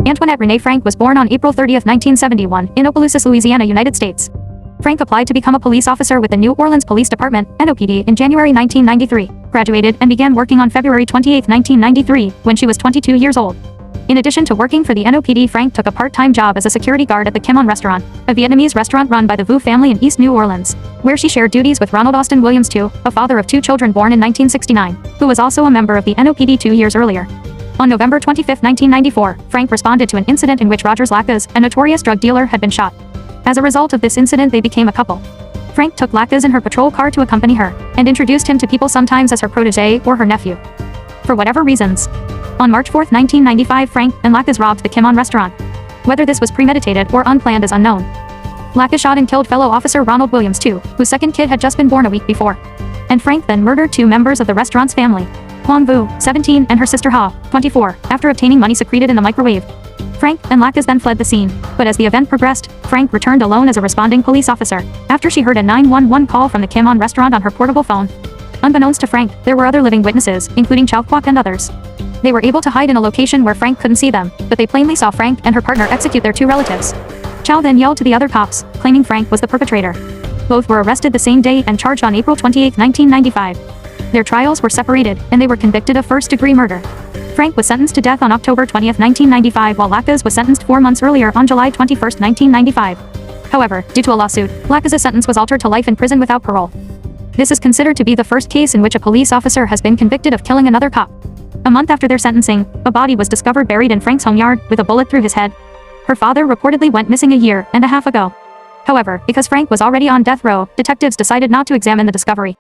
Antoinette Renee Frank was born on April 30, 1971, in Polisi, Louisiana, United States. Frank applied to become a police officer with the New Orleans Police Department, NOPD, in January 1993, graduated and began working on February 28, 1993, when she was 22 years old. In addition to working for the NOPD, Frank took a part-time job as a security guard at the Kim On restaurant, a Vietnamese restaurant run by the Vu family in East New Orleans, where she shared duties with Ronald Austin Williams II, a father of 2 children born in 1969, who was also a member of the NOPD 2 years earlier. On November 25, 1994, Frank responded to an incident in which Rogers Lacaz, a notorious drug dealer, had been shot. As a result of this incident, they became a couple. Frank took Lacaz in her patrol car to accompany her, and introduced him to people sometimes as her protege or her nephew. For whatever reasons. On March 4, 1995, Frank and Lacaz robbed the Kim On restaurant. Whether this was premeditated or unplanned is unknown. Lacaz shot and killed fellow officer Ronald Williams II, whose second kid had just been born a week before. And Frank then murdered 2 members of the restaurant's family, Huang Vu, 17, and her sister Ha, 24, after obtaining money secreted in the microwave. Frank and Lacaz then fled the scene, but as the event progressed, Frank returned alone as a responding police officer, after she heard a 911 call from the Kim On restaurant on her portable phone. Unbeknownst to Frank, there were other living witnesses, including Chow Kwok and others. They were able to hide in a location where Frank couldn't see them, but they plainly saw Frank and her partner execute their 2 relatives. Chow then yelled to the other cops, claiming Frank was the perpetrator. Both were arrested the same day and charged on April 28, 1995. Their trials were separated, and they were convicted of first-degree murder. Frank was sentenced to death on October 20, 1995, while Lacaz was sentenced 4 months earlier on July 21, 1995. However, due to a lawsuit, Lacaz's sentence was altered to life in prison without parole. This is considered to be the first case in which a police officer has been convicted of killing another cop. A month after their sentencing, a body was discovered buried in Frank's home yard, with a bullet through his head. Her father reportedly went missing a year and a half ago. However, because Frank was already on death row, detectives decided not to examine the discovery.